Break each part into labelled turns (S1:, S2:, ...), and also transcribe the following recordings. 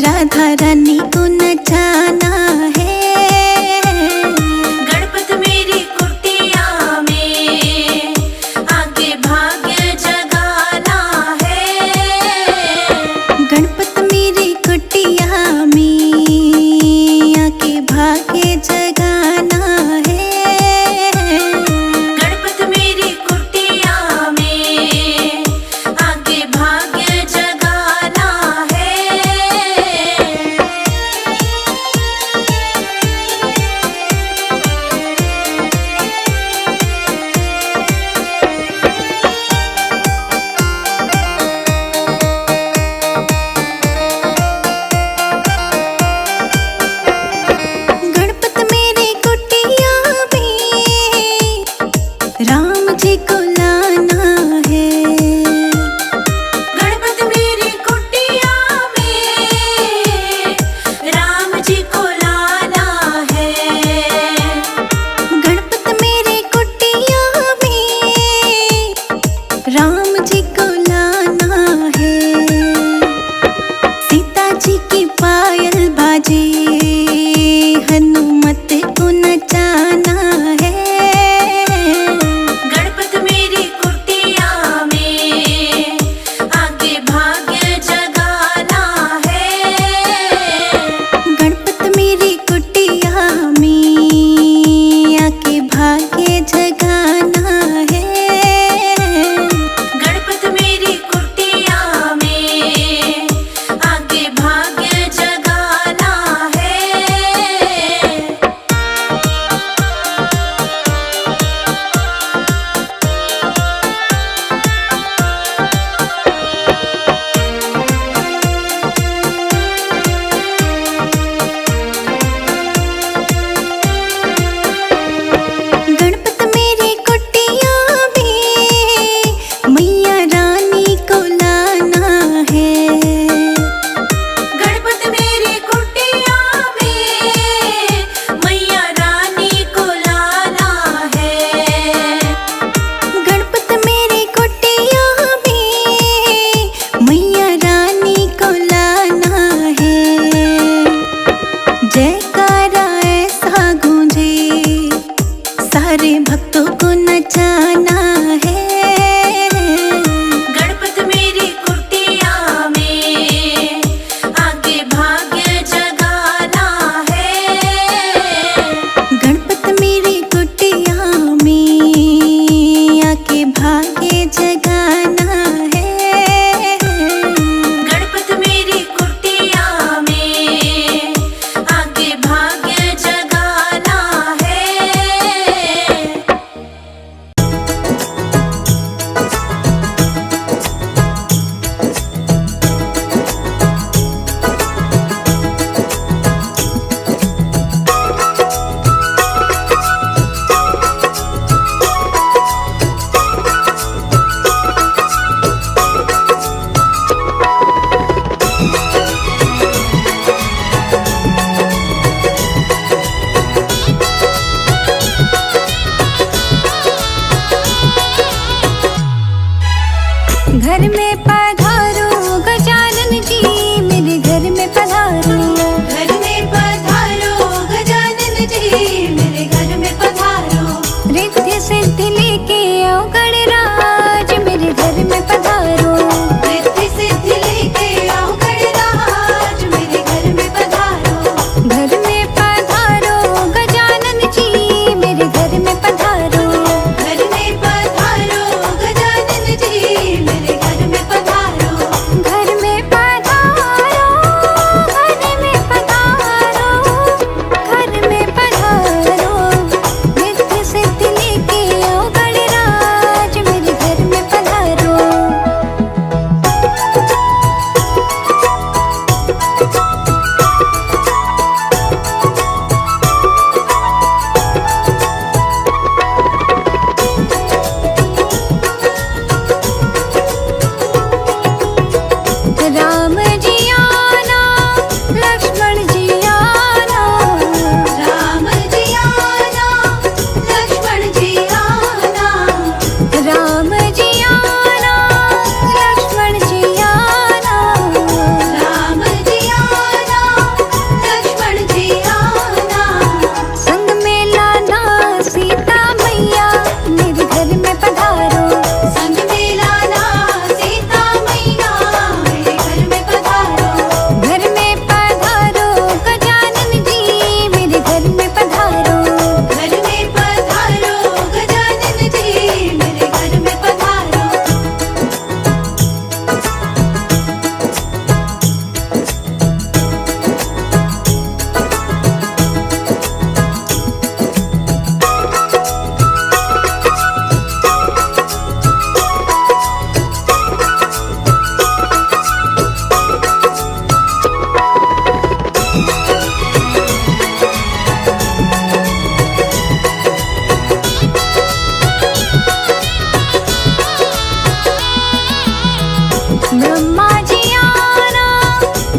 S1: राधा रानी को नचाना है।
S2: गणपत मेरी कुटिया में आके भाग्य जगाना है।
S1: गणपत मेरी कुटिया में आके भाग्य जगाना है।
S2: गणपत मेरी कुटिया में आके भाग्य जगाना है।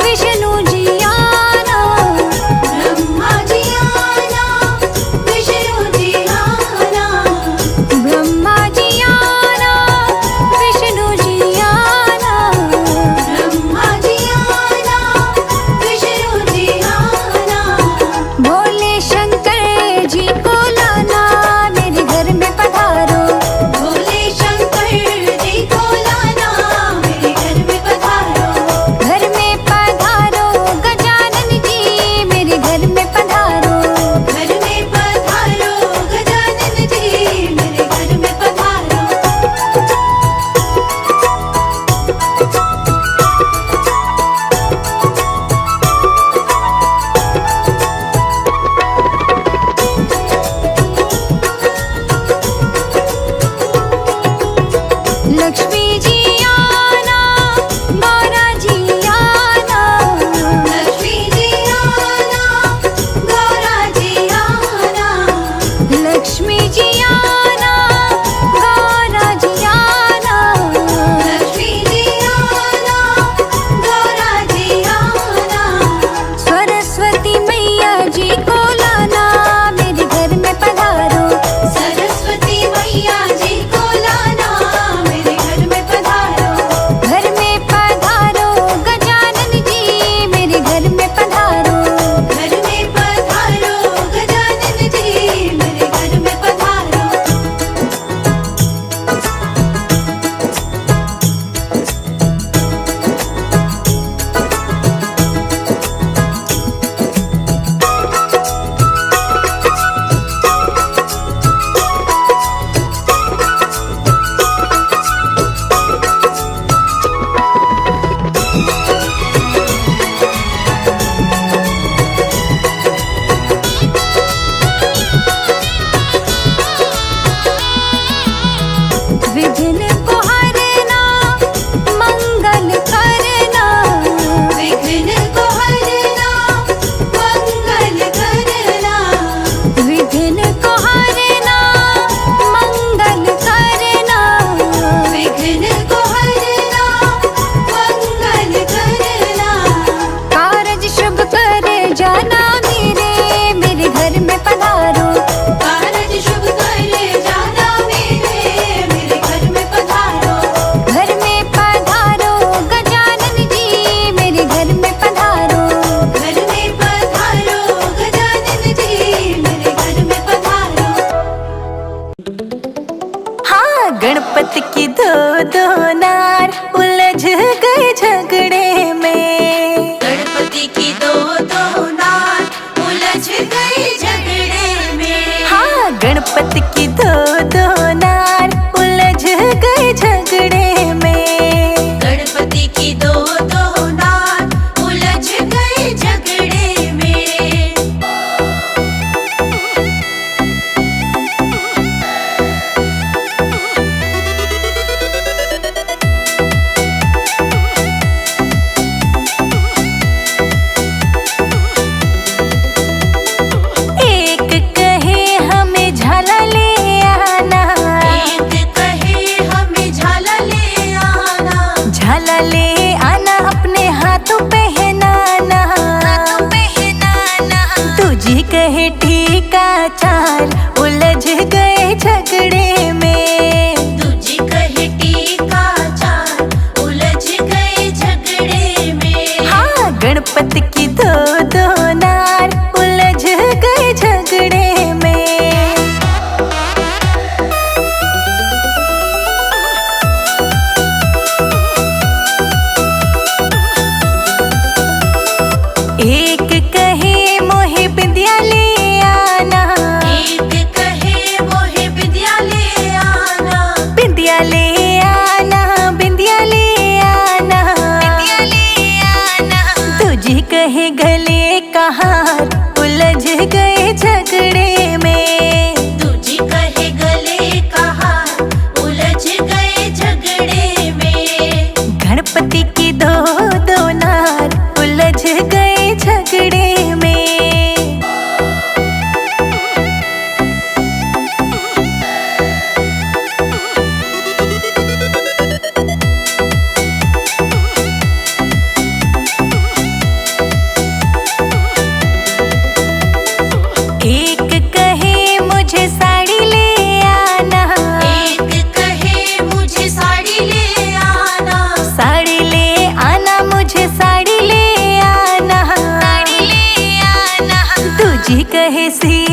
S1: विष्णु जी आना,
S2: ब्रह्मा जी आना, विष्णु जी आना,
S1: ब्रह्मा जी आना, विष्णु जी आना,
S2: ब्रह्मा जी आना, विष्णु जी आना,
S1: भोले शंकर जी को लाना, मेरे घर में पधारो,
S2: भोले शंकर जी को लाना, मेरे घर में पधारो,
S1: घर में पधारो, गजानन जी मेरे घर में पधारो,
S2: घर में पधारो, गजानन जी मेरे घर में पधारो।
S1: लक्ष्मी जी आना, गौरा जी आना,
S2: लक्ष्मी जी आना, गौरा जी आना,
S1: लक्ष्मी जी आना, गौरा जी आना,
S2: लक्ष्मी जी आना, गौरा जी आना,
S1: सरस्वती मैया जी को लाना, मेरे घर में पधारो,
S2: सरस्वती मैया जी को लाना, मेरे घर में पधारो,
S1: घर में पधारो, गजानन जी मेरे घर में पधारो,
S2: घर में पधारो, गजानन जी मेरे घर में पधारो।
S1: विघ्न को हरना, मंगल करना,
S2: विघ्न को हरना, मंगल करना,
S1: विघ्न को हरना, मंगल करना,
S2: विघ्न को हरना, मंगल करना,
S1: कारज शुभ कर जाना, मेरे घर में पधारो,
S2: कारज शुभ करे जाना, मेरे घर में पधारो,
S1: घर में पधारो, गजानन जी मेरे घर में पधारो,
S2: घर में पधारो, गजानन जी मेरे घर में पधारो।
S1: हाँ, गणपति की दो दो नार उलझ गए झगड़े में,
S2: गणपति की दो दो नार उलझ गई झगड़े में,
S1: हाँ, गणपति की दो दो नार उलझ गए झगड़े में,
S2: गणपति की दो दो नार उलझ गई झगड़े में,
S1: एक कहे हमें झाला ले आना,
S2: एक कहे हमें झाला ले आना,
S1: झाला ले आना अपने हाथों पहनाना, तुझी कहे ठीका चाल उलझ गए झगड़े में,
S2: तुझी कहे टीका चाल उलझ गए झगड़े में,
S1: हाँ, गणपति की दो दो नार उलझ गए झगड़े में, एक कहे मोहे बिंदिया ले आना,
S2: एक कहे मोहे विद्या ले आना,
S1: बिंदिया ले आना, बिंदिया ले आना, तुझी कहे गले का हार उलझ गए झगड़े में,
S2: तुझी कहे गले का हार उलझ गए झगड़े में,
S1: गणपति की दो दो नार उलझ गए झगड़े में, सीने